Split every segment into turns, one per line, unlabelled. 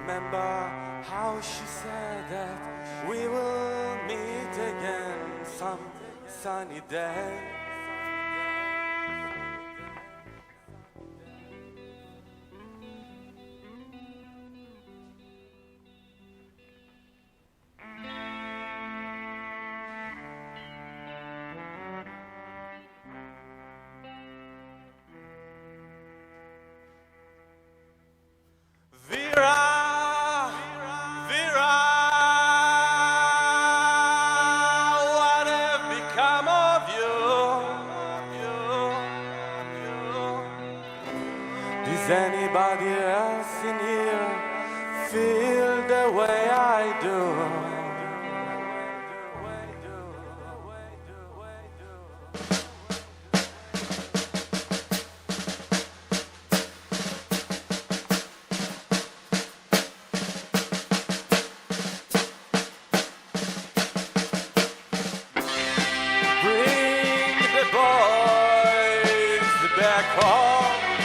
remember how she said that we will meet again some sunny day. Anybody else in here feel the way I do? Bring the boys back home.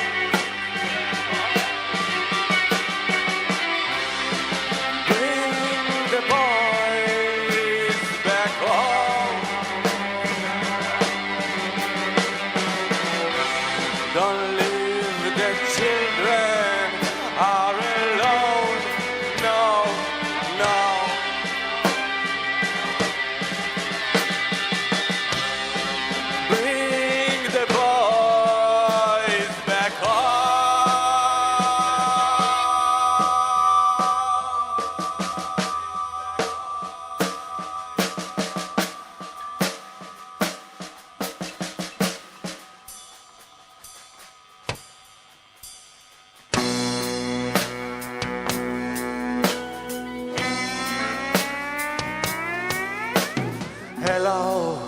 Hello,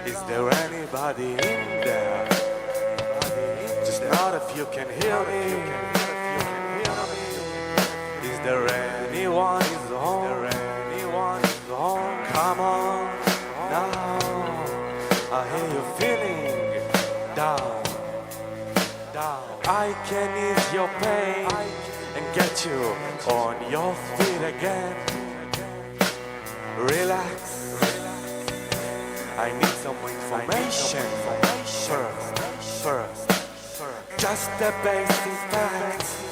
is there anybody in there? Just not if you can hear me. Is there anyone who's home? Come on now, I hear you feeling down. I can ease your pain and get you on your feet again. Relax, I need some information first. Just the basic facts.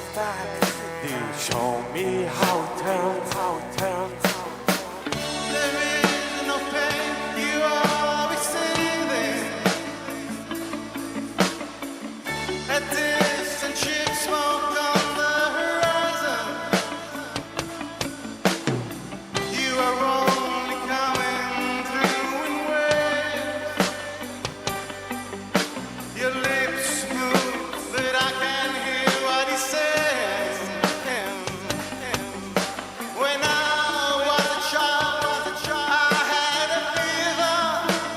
Do you show me how it turns?
There is no pain, you are receiving. A distant ship smoke on the horizon. You are only coming through in waves. Your lips move, but I can't hear what he says. When I was a child, I had a fever.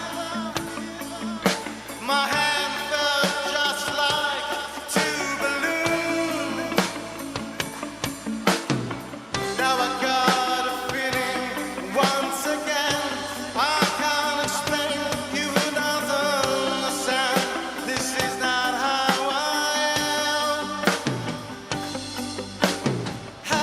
My hand felt just like two balloons. Now I got a feeling once again. I can't explain, you don't understand. This is not how I am. I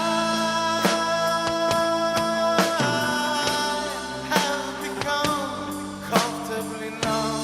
have become comfortably numb.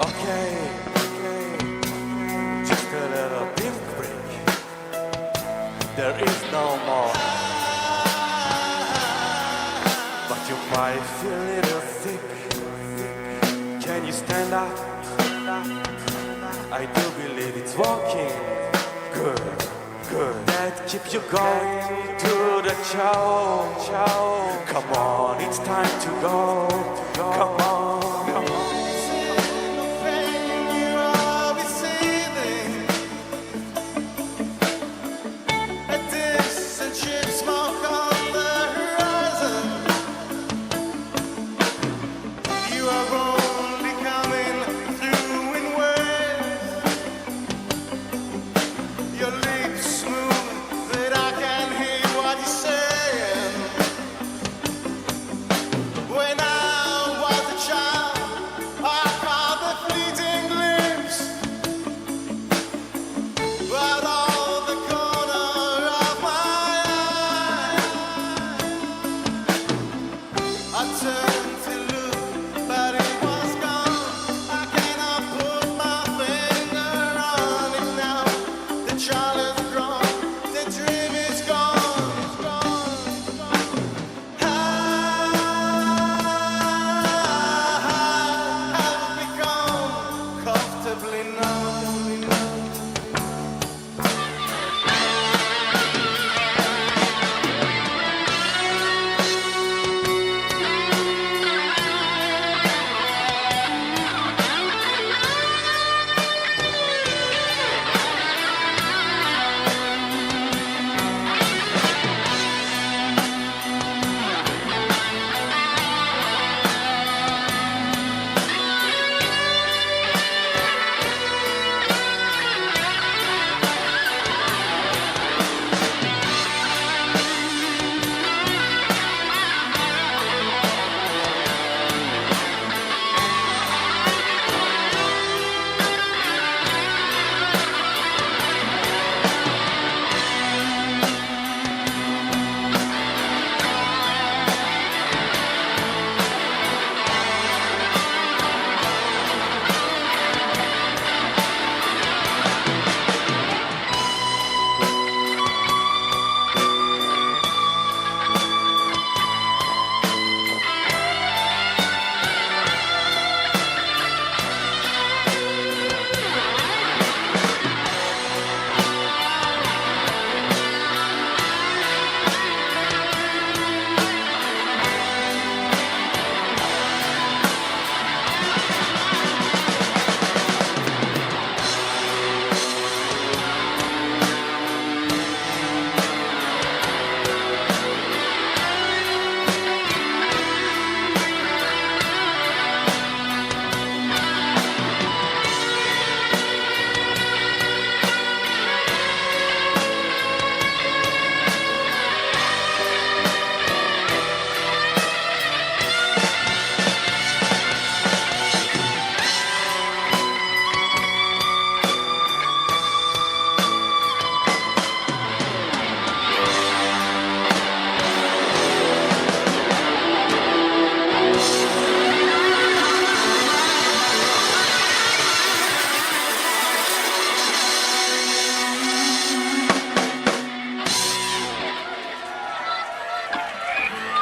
Okay, just a little pink break. There is no more, but you might feel a little sick. Can you stand up? I do believe it's working. Good. good. That keep you going to the show. Come on, it's time to go. Come on, come on.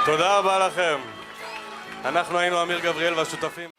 תודה רבה לכם. אנחנו היינו אמיר, גבריאל והשותפים.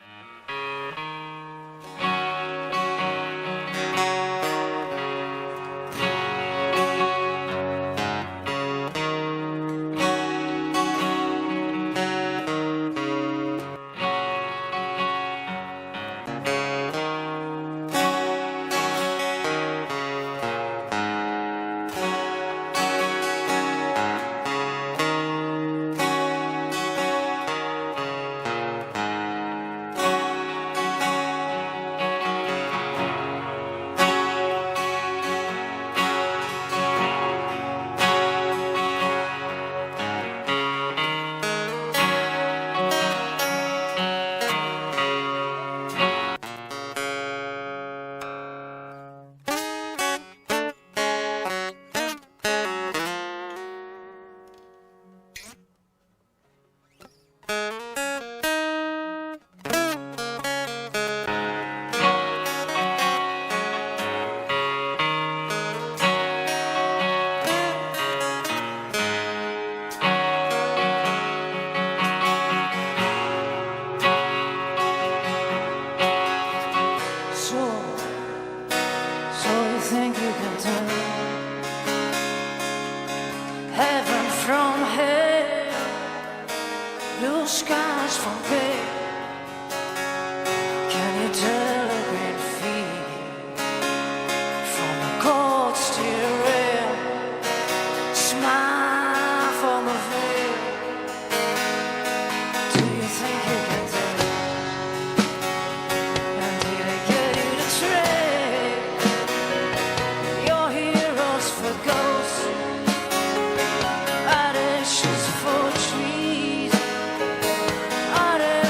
scars from pain. Can you tell a great feeling from a cold steel rail? Smile from a veil. Do you think you can tell? And did I get you to trade your heroes for ghosts? Ashes for trees, ashes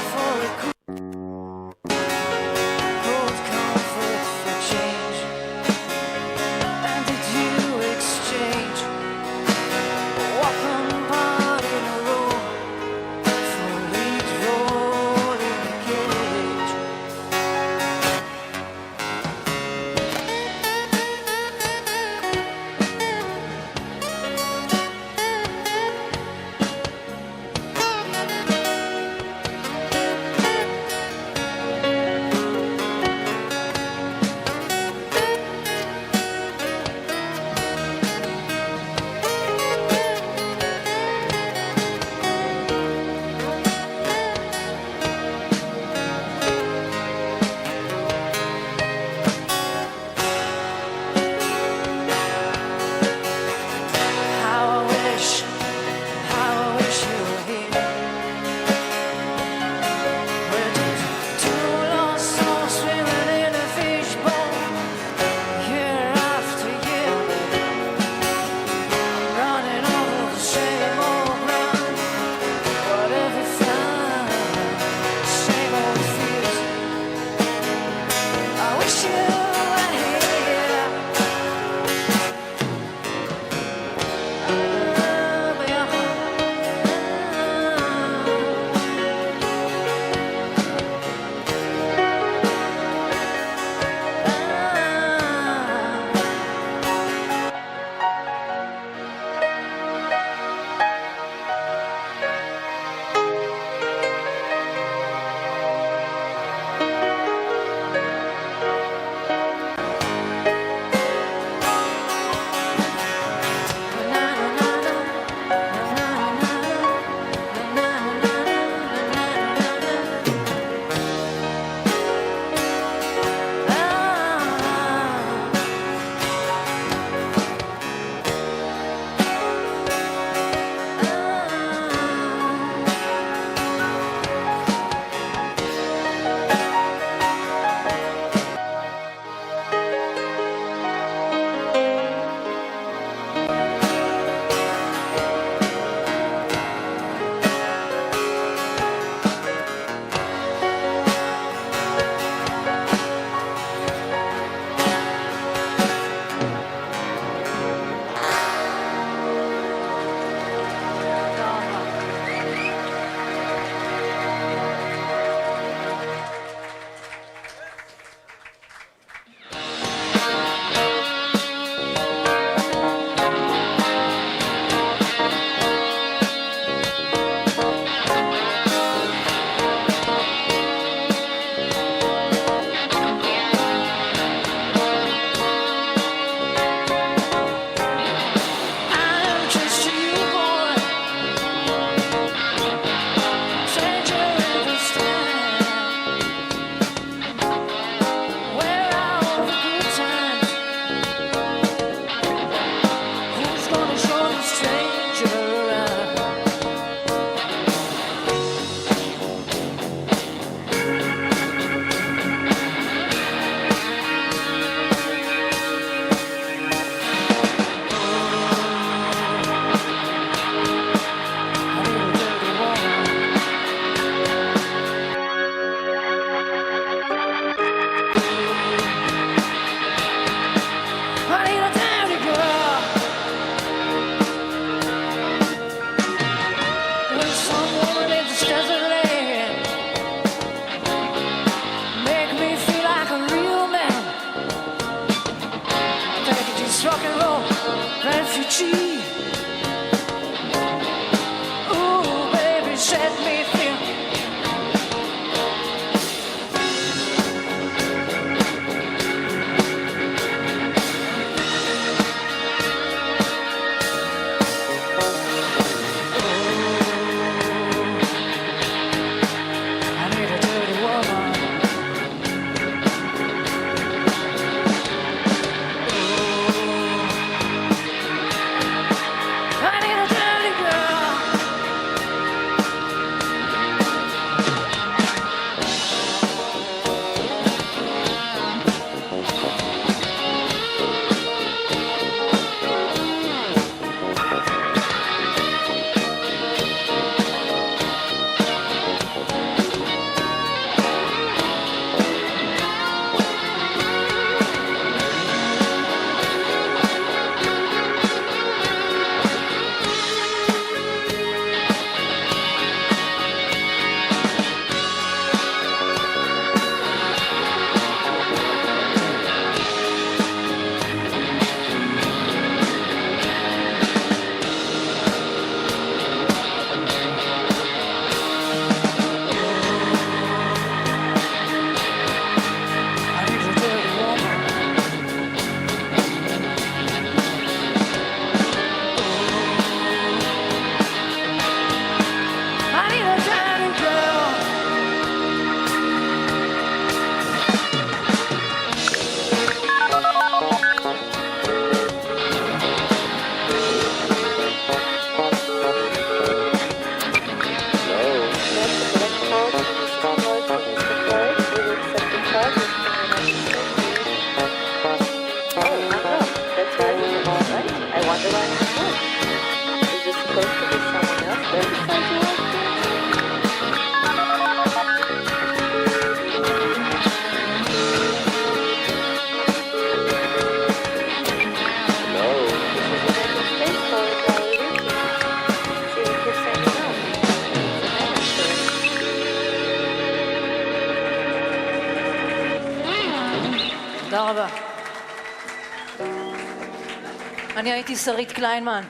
אני הייתי שרית קליינמן,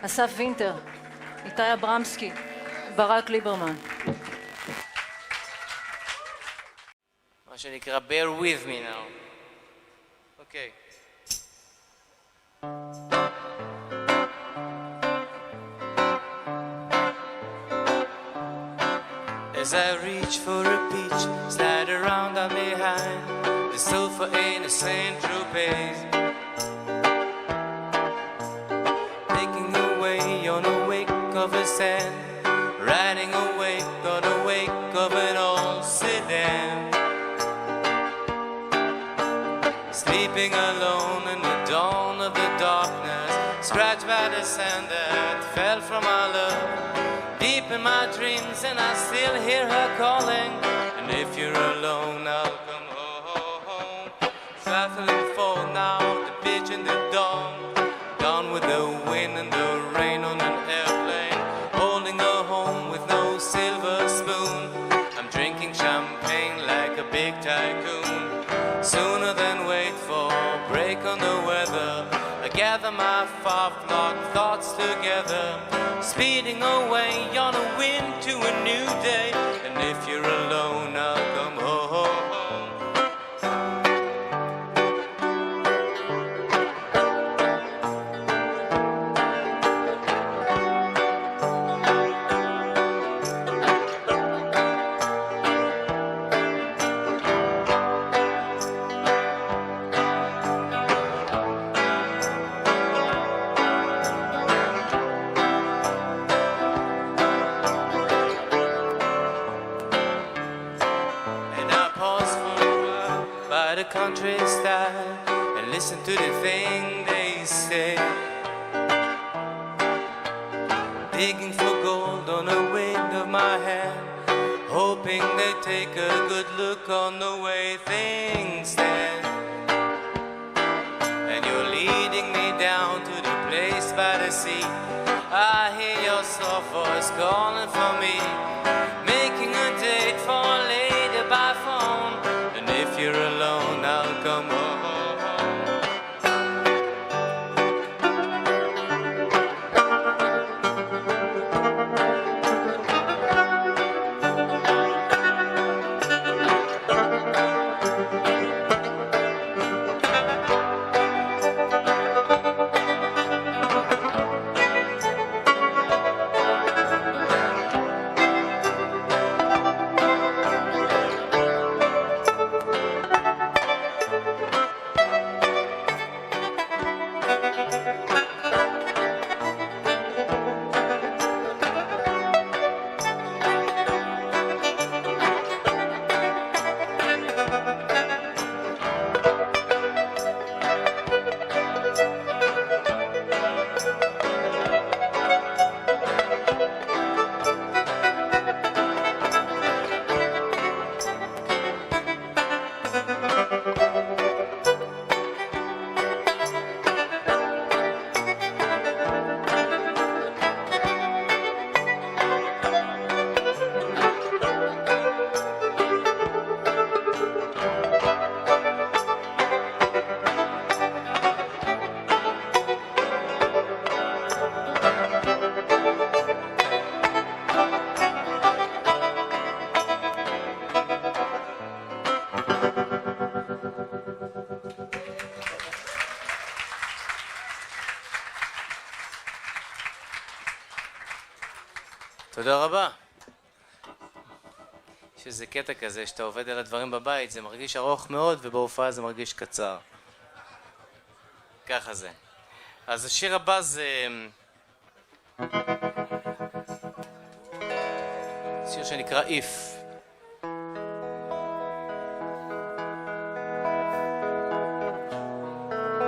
אסף וינטר, איתי אברמסקי, ברק ליברמן.
מה שנקרא bear with me now. אוקיי. As I reach for a peach, slide around on behind the sofa in a St. Tropez, making your way on a wake of a sand, riding away on a wake of an old sedan, sleeping alone in the dawn of the darkness, scratched by the sand that fell from our love. Deep in my dreams and I still hear her calling. And if you're alone I'll come home. Battling for now the pitch and the dawn, gone with the wind and the rain on an airplane, holding her home with no silver spoon. I'm drinking champagne like a big tycoon. Sooner than wait for a break on the weather, I gather my far-flocked thoughts together, speeding away on a wind to a new day. And if you're alone I'll come home. Countryside and listen to the thing they say, digging for gold on the wind of my hand, hoping they take a good look on the way things stand. And you're leading me down to the place by the sea, I hear your soft voice calling for me, making a date for later by phone. And if you're alone I'll come home. תודה רבה. יש איזה קטע כזה שאתה עובד על הדברים בבית, זה מרגיש ארוך מאוד ובהופעה זה מרגיש קצר. ככה זה. אז השיר הבא זה שיר שנקרא If.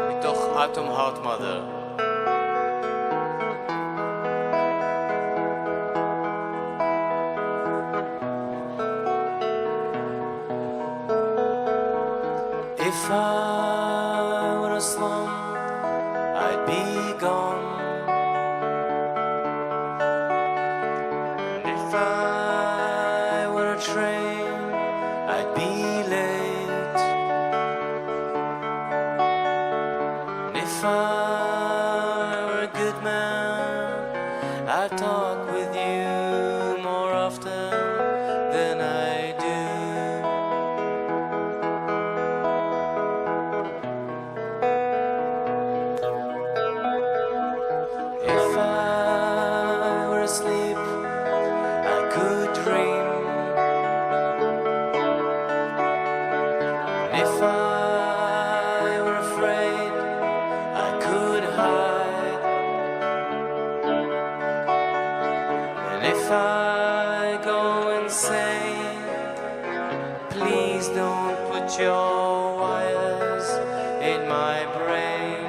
מתוך Atom Heart Mother. If I were a slum, I'd be gone. If I were a train, I'd be late. If I I talk with you more often than I do. If I were asleep, I could dream. If I were afraid, I could hide. And if I go insane, please don't put your wires in my brain.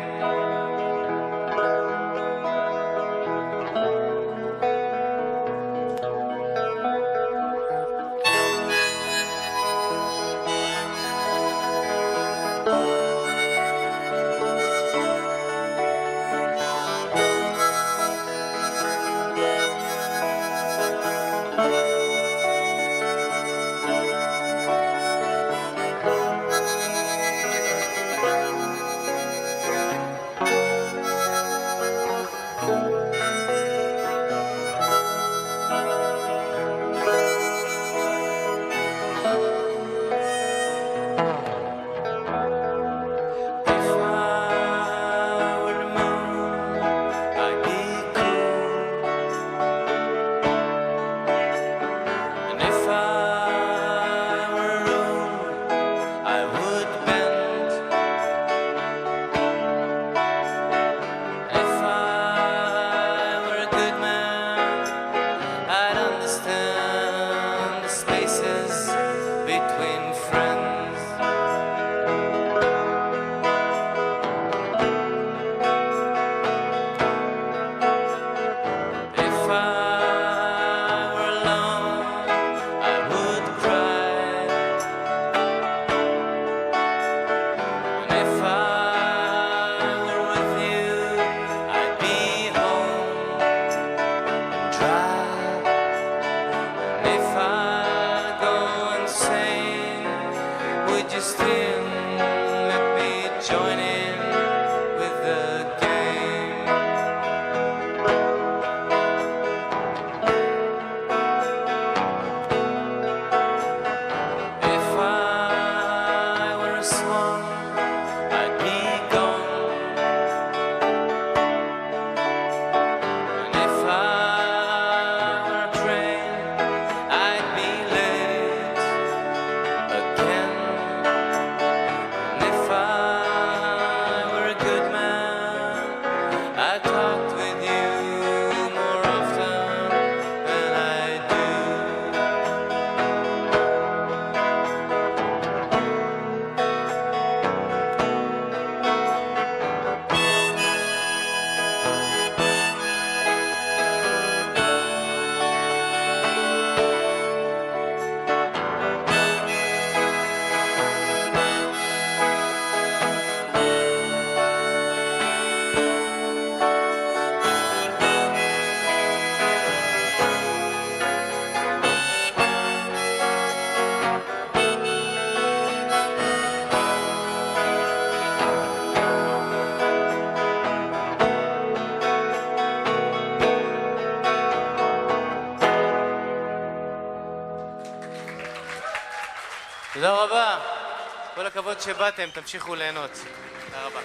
תודה רבה. כל הכבוד שבאתם, תמשיכו ליהנות. תודה רבה.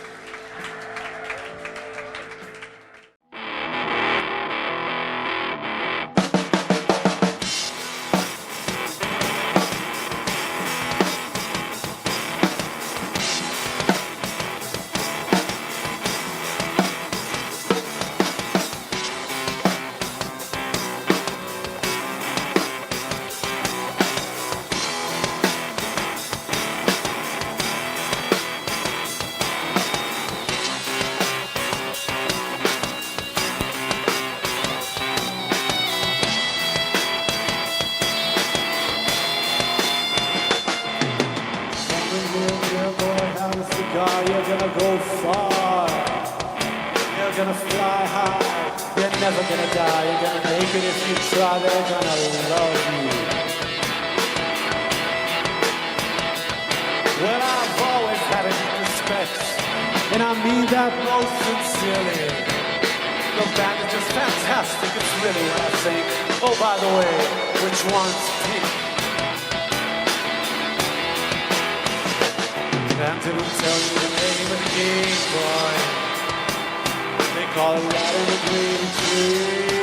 You're gonna go far. You're gonna fly high. You're never gonna die. You're gonna make it if you try. They're gonna love you. Well, I've always had a deep respect, and I mean that most sincerely. the band is just fantastic. It's really what I think. Oh, by the way, which one's pink? And didn't tell you the name of the game, boy. They call it right in the green tree.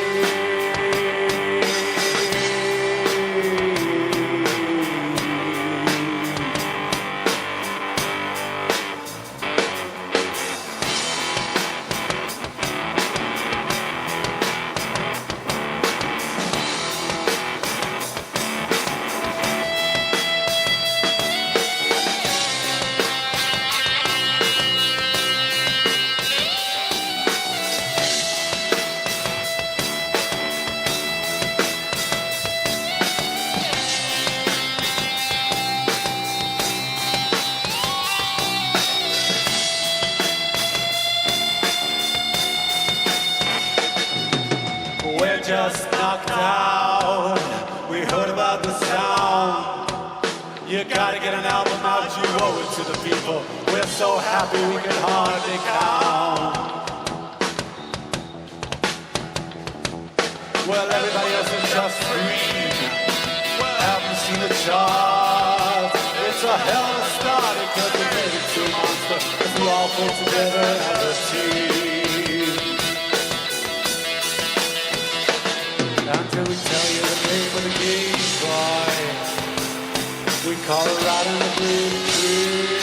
So happy we can hardly count. Well, everybody else is just free. Well, have you seen the chart? It's a hell of a start because we made it to monster. If we all pull together as a team. Until we tell you the name of the game, boy, we call it right in the green tree.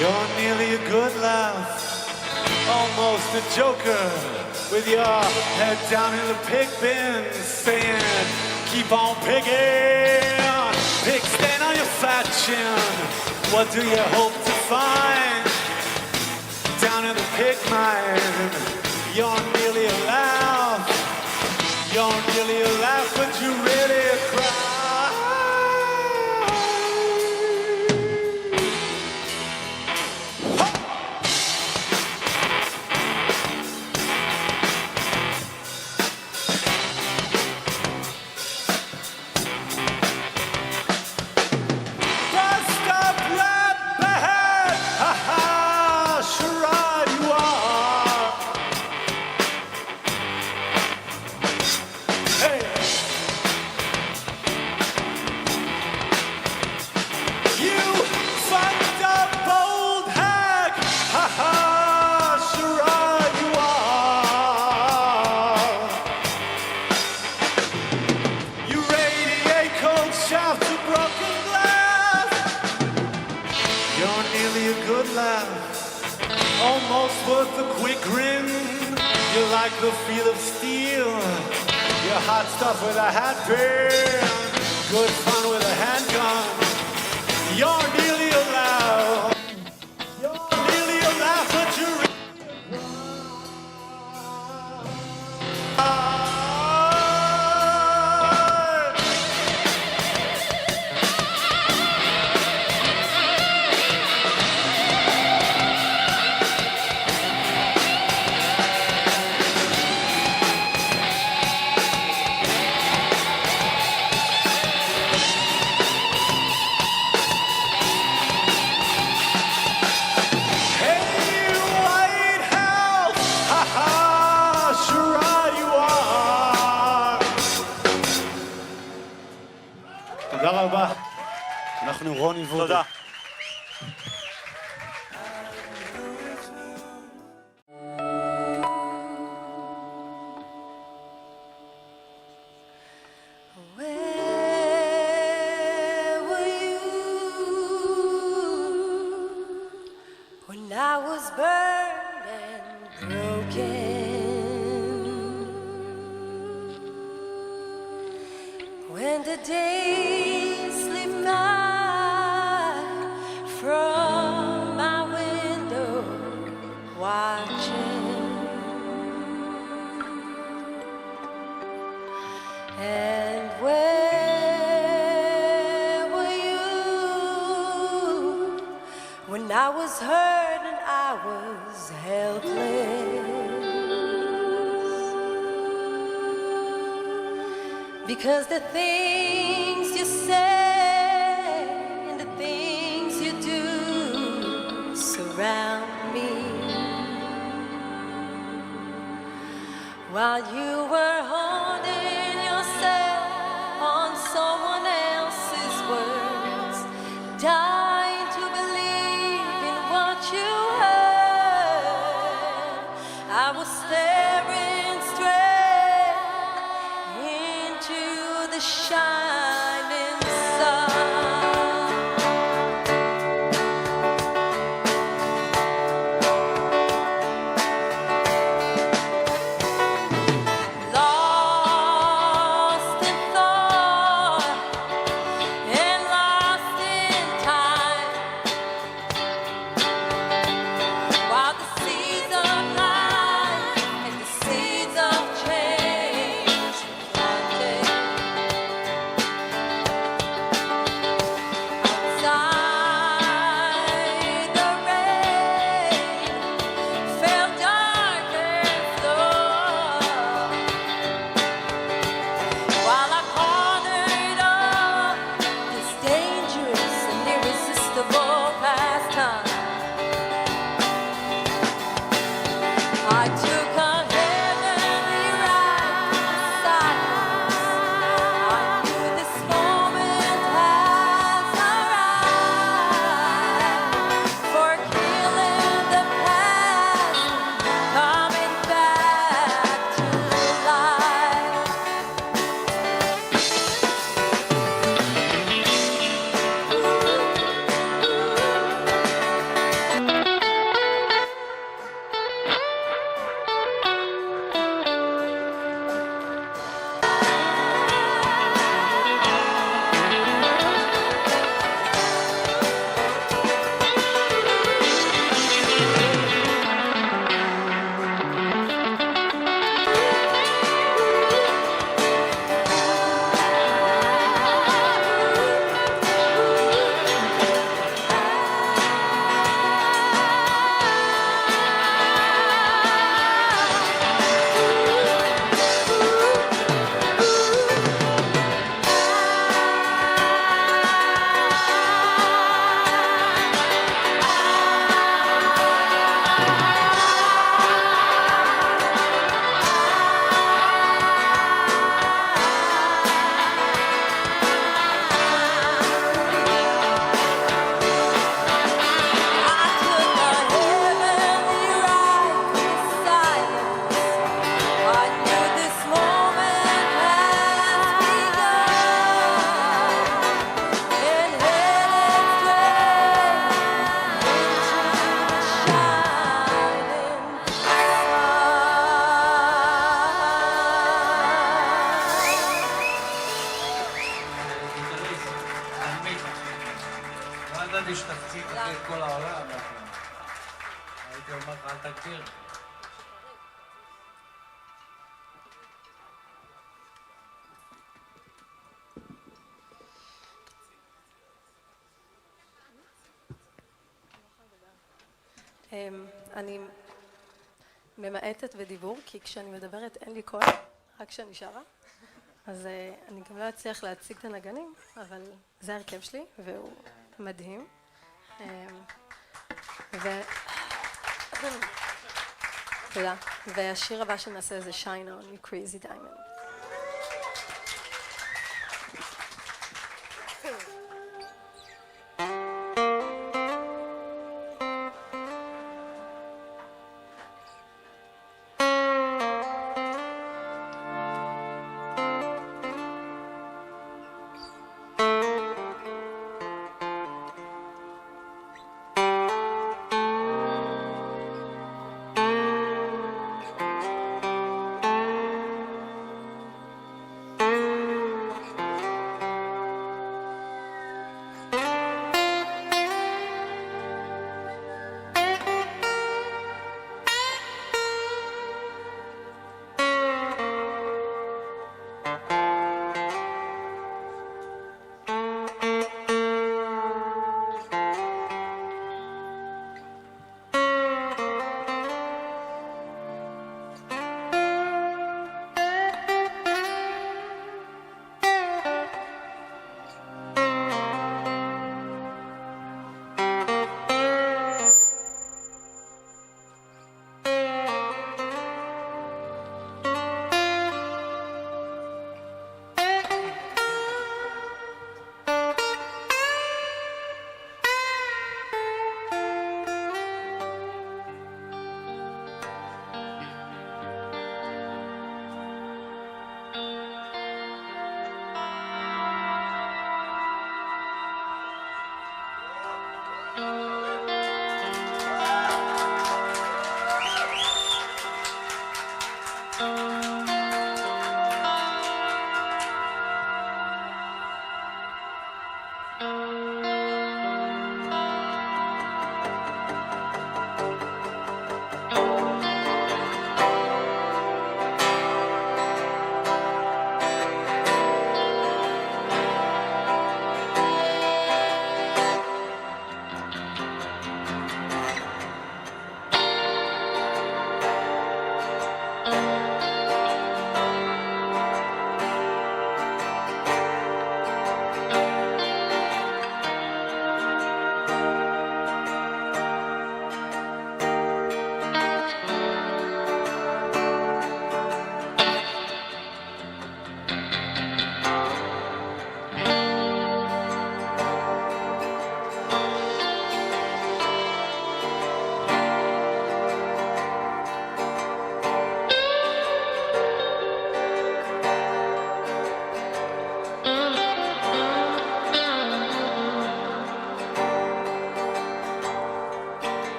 You're nearly a good laugh, almost a joker. with your head down in the pig bin, saying, keep on pigging. Pig stain on your fat chin. What do you hope to find down in the pig mine? You're nearly alive. You're nearly alive, but you really cry. The feel of steel, your hot stuff with a hat pin, good fun with a handgun. You're nearly alive. You're nearly alive, but you're תודה רבה. אנחנו רוני וודו.
תודה.
Because the things you say and the things you do surround me. While you were holding yourself on someone else's words, dying to believe in what you heard, I was staring straight into the shining sun. Lost in thought and lost in time, while the seeds of life and the seeds of change planted.
לי שתפציג את כל העולם. הייתי אומר לך, אל תגביר.
אני ממעטת בדיבור, כי כשאני מדברת אין לי קול, רק כשאני שרה. אז אני גם לא אצליח להציג את הנגנים, אבל זה ההרכב שלי, והוא מדהים. תודה. והשיר הבא שנעשה זה Shine On, You Crazy Diamond.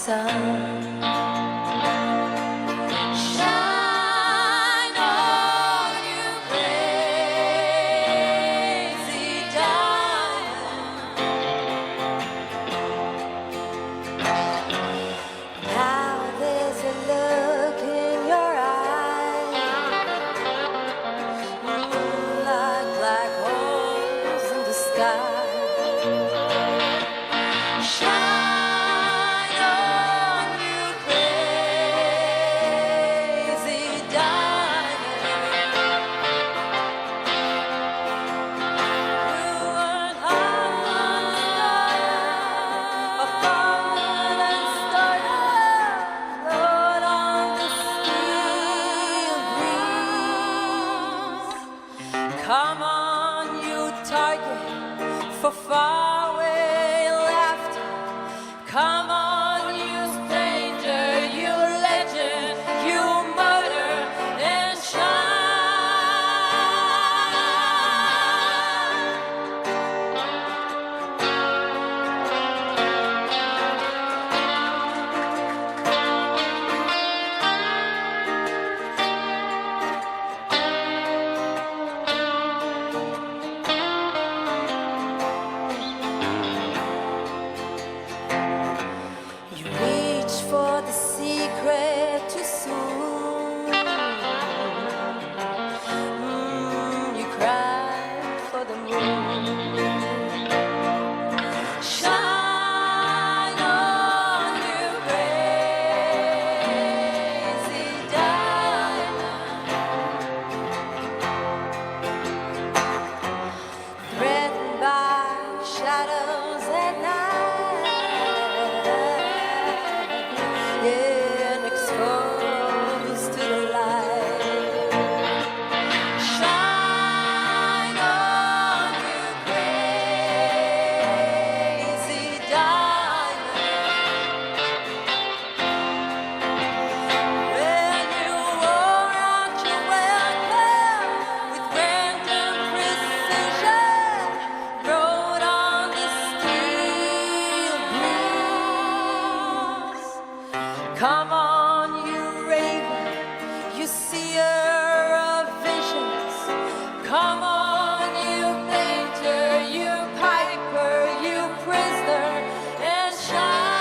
sun. Shine Come on, you raven, you seer of visions. Come on, you painter, you piper, you prisoner, and shine.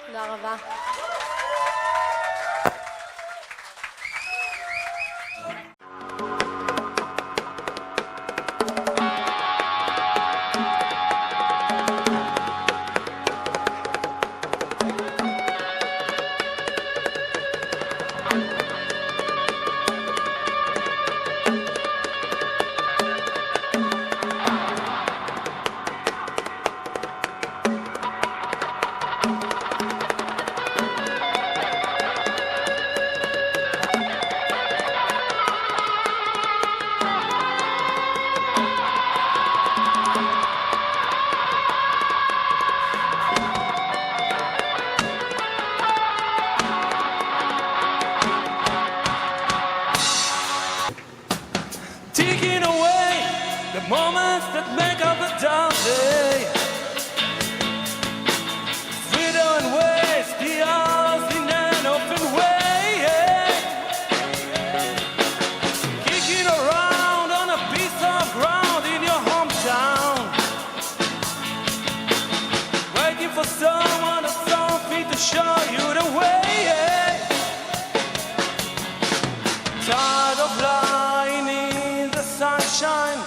תודה רבה.
Taking away the moments that make up a dull day. Freedom and waste the hours in an open way. Kicking around on a piece of ground in your hometown. Waiting for someone or something to show you the way. Tired of lying in the sunshine,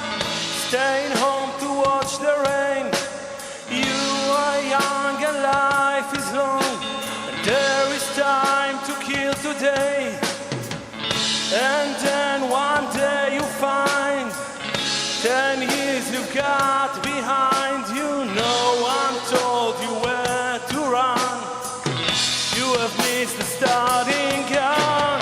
staying home to watch the rain. You are young and life is long, and there is time to kill today. And then one day you find 10 years you got behind you. No one told you where to run. You have missed the starting gun.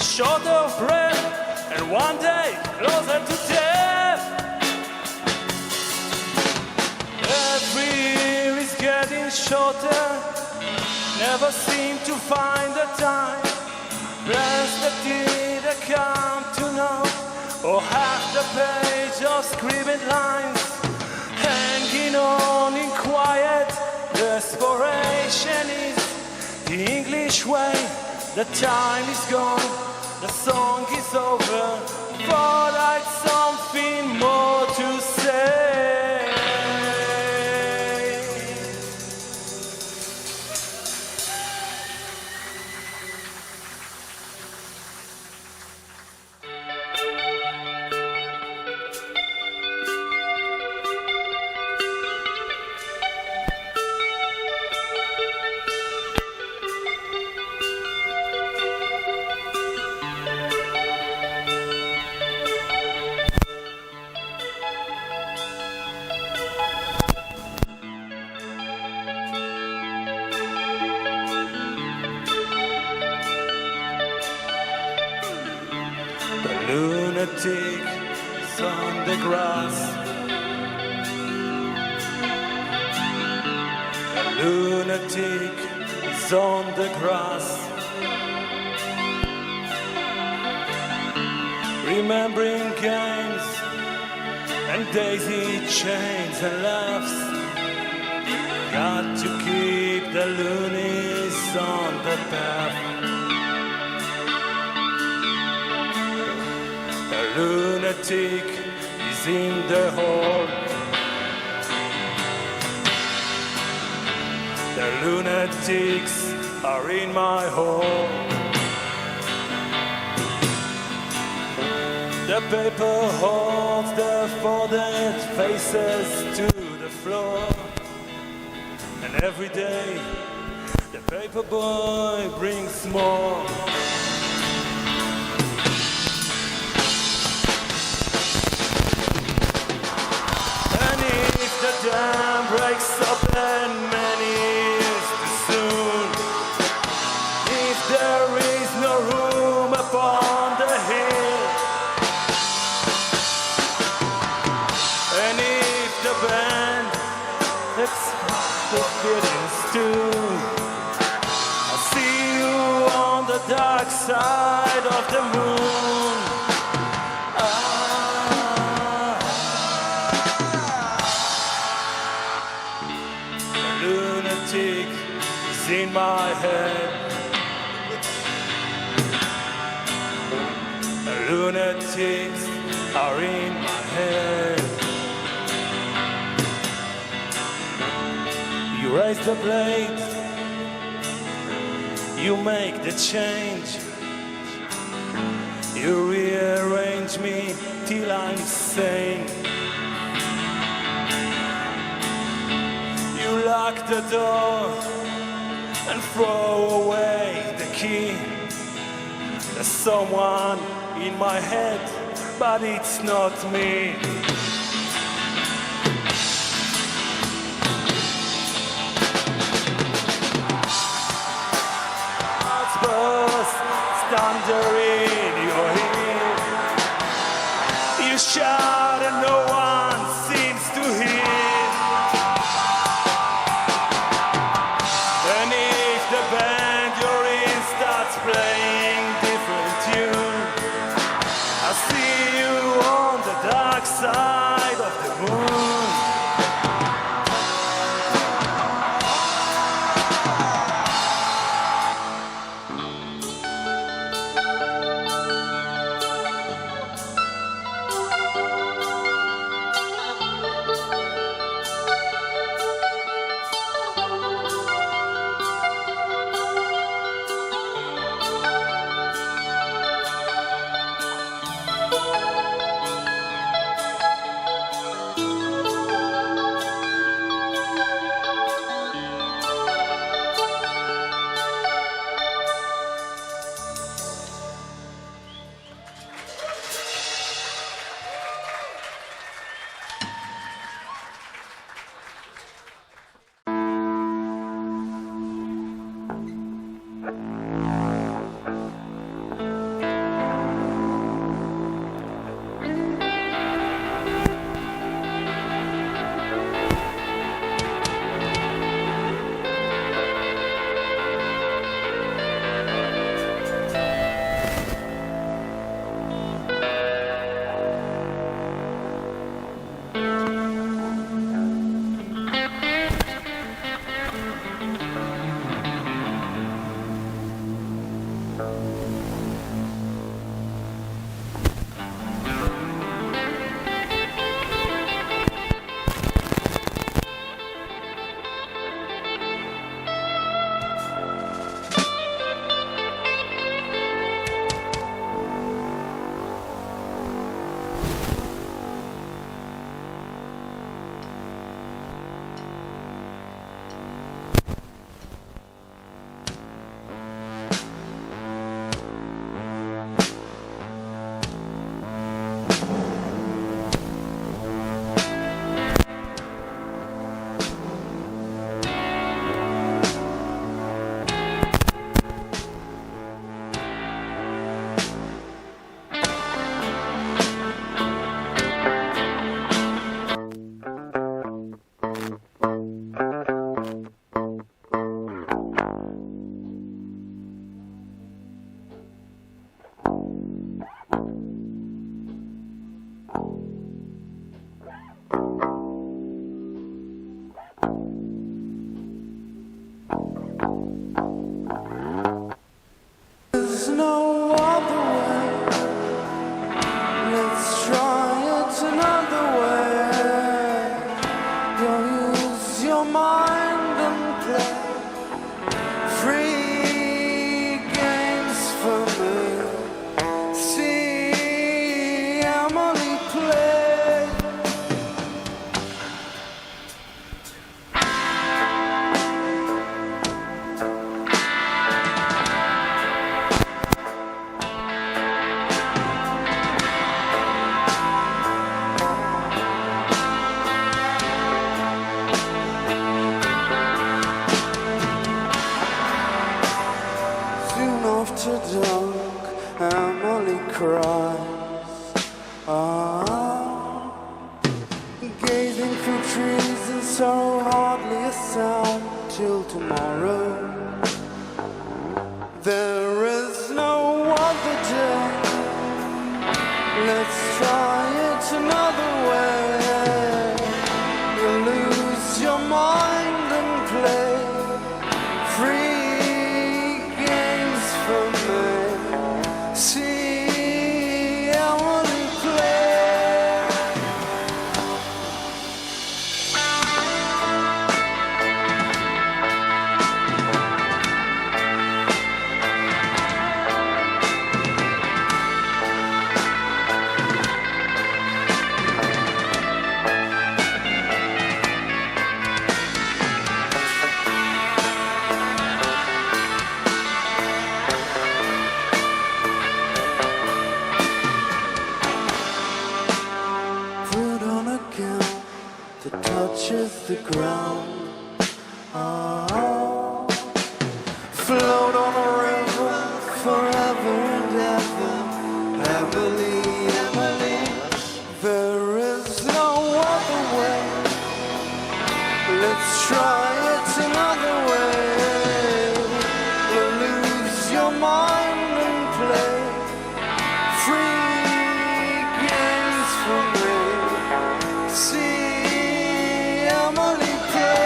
short of breath, and one day closer to death. Every year is getting shorter, never seem to find the time. Plans that didn't come to know, or half the page of scribbled lines, hanging on in quiet. Desperation is the English way. The time is gone, the song is over, but I'd something more to say. Lunatic is on the grass. A lunatic is on the grass. Remembering games and daisy chains and laughs. Got to keep the loonies on the path. Lunatic is in the hall. The lunatics are in my hall. The paper holds their folded faces to the floor. And every day the paper boy brings more. The dam breaks up and many years too soon. If there is no room upon the hill, and if the band expects the feelings too, I see you on the dark side of the moon. In my head, lunatics are in my head. You raise the blade, you make the change, you rearrange me till I'm sane. You lock the door and throw away the key. There's someone in my head, but it's not me. Burst thunder in your ear. You shout and no one seems to hear. Playing different tune, I see you on the dark side. cries. Gazing through trees and sorrow, hardly a sound till tomorrow. There is no other day. Let's try it another way. You lose your mind and play free games for me. See Emily play. Put on a gown that touches the ground. Float on a river forever and ever. Emily, Emily, there is no other way. Let's try it another way. You lose your mind and play free games for me. See Emily play.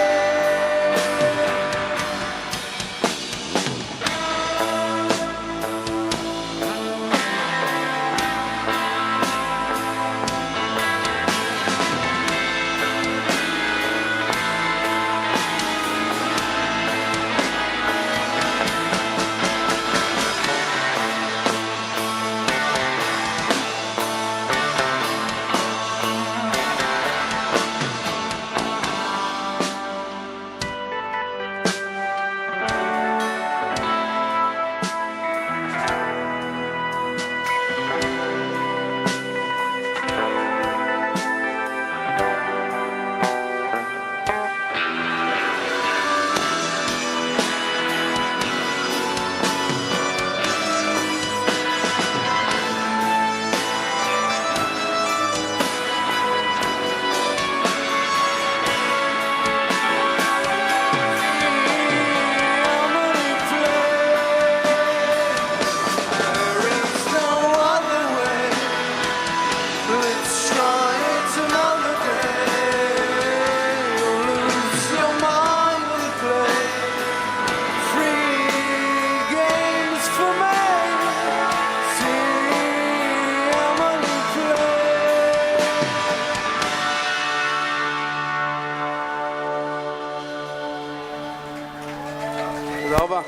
תודה רבה.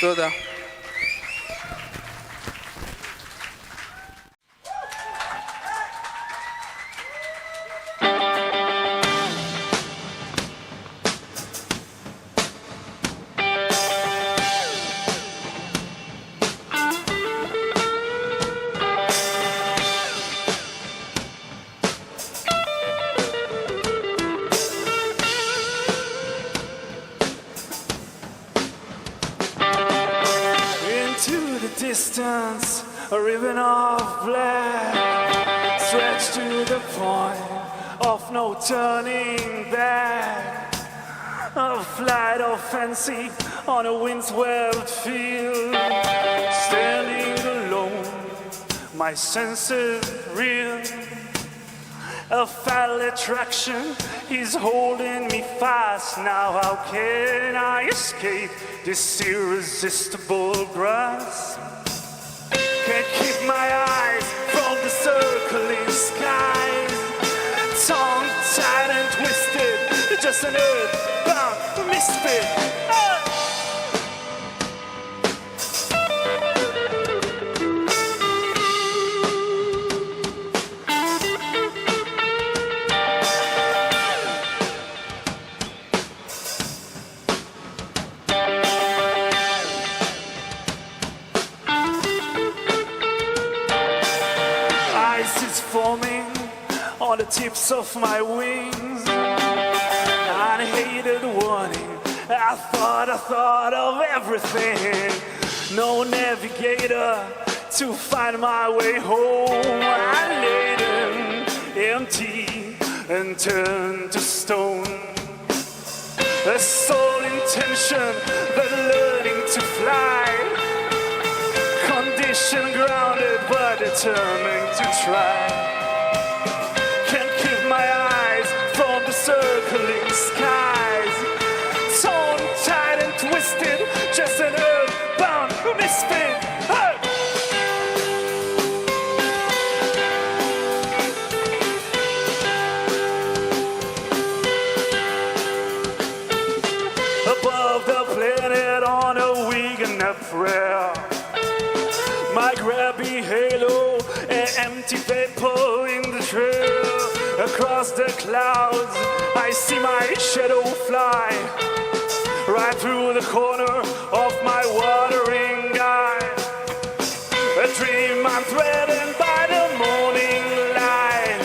תודה.
Distance, a ribbon of black, stretched to the point of no turning back. A flight of fancy on a windswept field, standing alone, my senses real. A fatal attraction is holding me fast. Now how can I escape this irresistible grasp? Can't keep my eyes from the circling skies. Tongue tied and twisted, just an earthbound misfit. Forming on the tips of my wings. Unhated warning, I thought of everything. No navigator to find my way home. I laid him empty and turned to stone. A sole intention but learning to fly. Condition grounded but determined to try. Can't keep my eyes from the circling skies. Torn, tied and twisted, just an earthbound misfit. Hey! Above the planet on a wing and a prayer. My grabby halo, an empty vapor in the trail. Across the clouds, I see my shadow fly right through the corner of my watering eye. A dream unthreatened by the morning light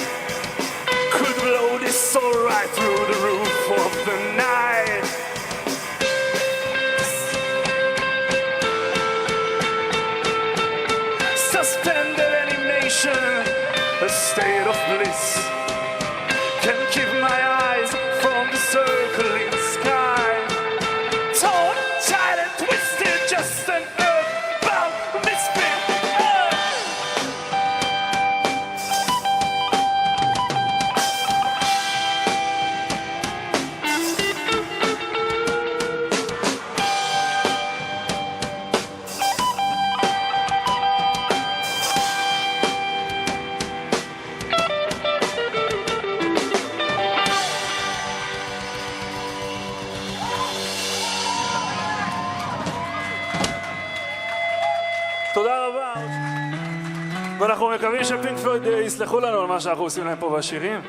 could blow this soul right through the roof of the night. Suspended animation, a state of bliss. Can't keep my eyes from the circling sky. Torn, tied and twisted, just an earthbound misfit. תודה רבה. ואנחנו מקווים שפינק פלויד יסלחו לנו על מה שאנחנו עושים להם פה בשירים.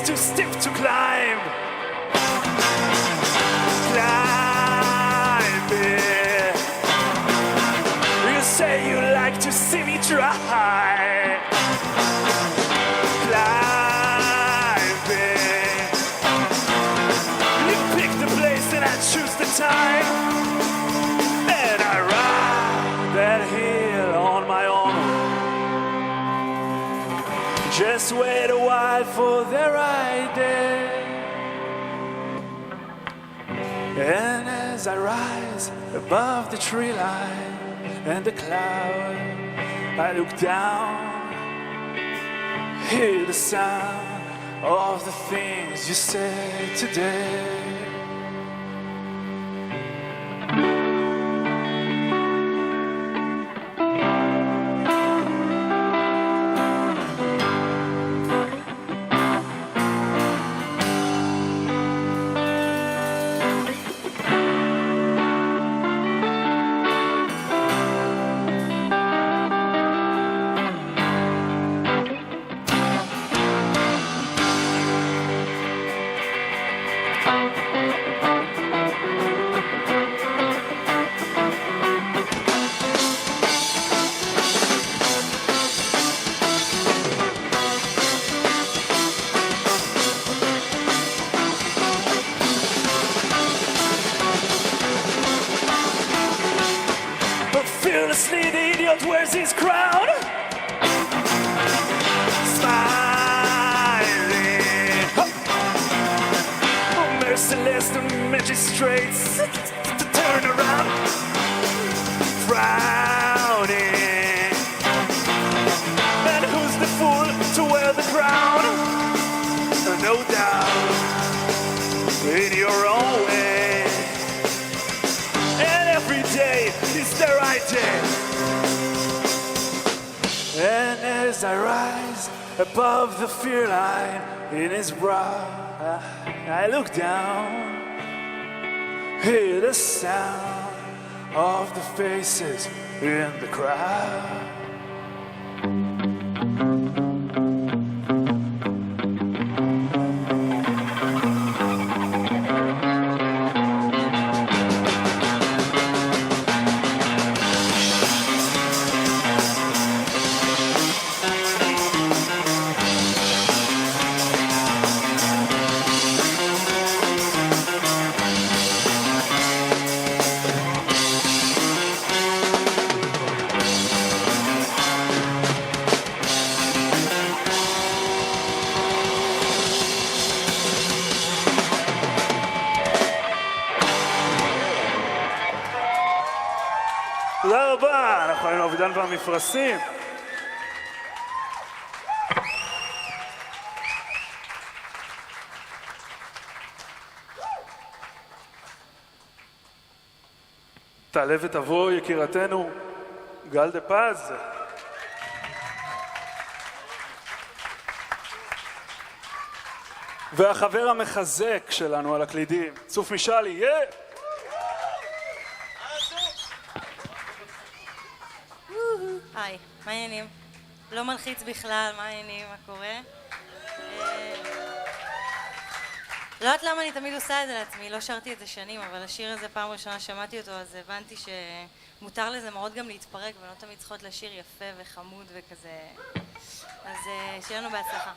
Too stiff to climb. Climb it. You say you like to see me try. Climb it. You pick the place and I choose the time. And I ride that hill on my own. Just wait a while for the right day. And as I rise above the tree line and the cloud, I look down, hear the sound of the things you said today. Above the fear line in his brow, I look down, hear the sound of the faces in the crowd. תודה רבה, אנחנו היינו אבידן והמפרשים. תעלה ותבוא יקירתנו גל דה פז. והחבר המחזק שלנו על הקלידים, צוף משלי,
היי, מה העניינים? לא מלחיץ בכלל, מה העניינים, מה קורה? לא יודעת למה אני תמיד עושה את זה לעצמי, לא שרתי את זה שנים, אבל השיר הזה פעם ראשונה שמעתי אותו, אז הבנתי שמותר לזה מאוד גם להתפרק, ולא תמיד צריכות לשיר יפה וחמוד וכזה. אז שיהיה לנו בהצלחה.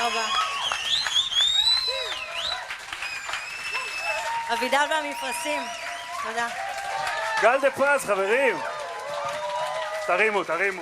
רבה. אבידן והמפרשים, תודה.
גל דה פרס, חברים. תרימו, תרימו.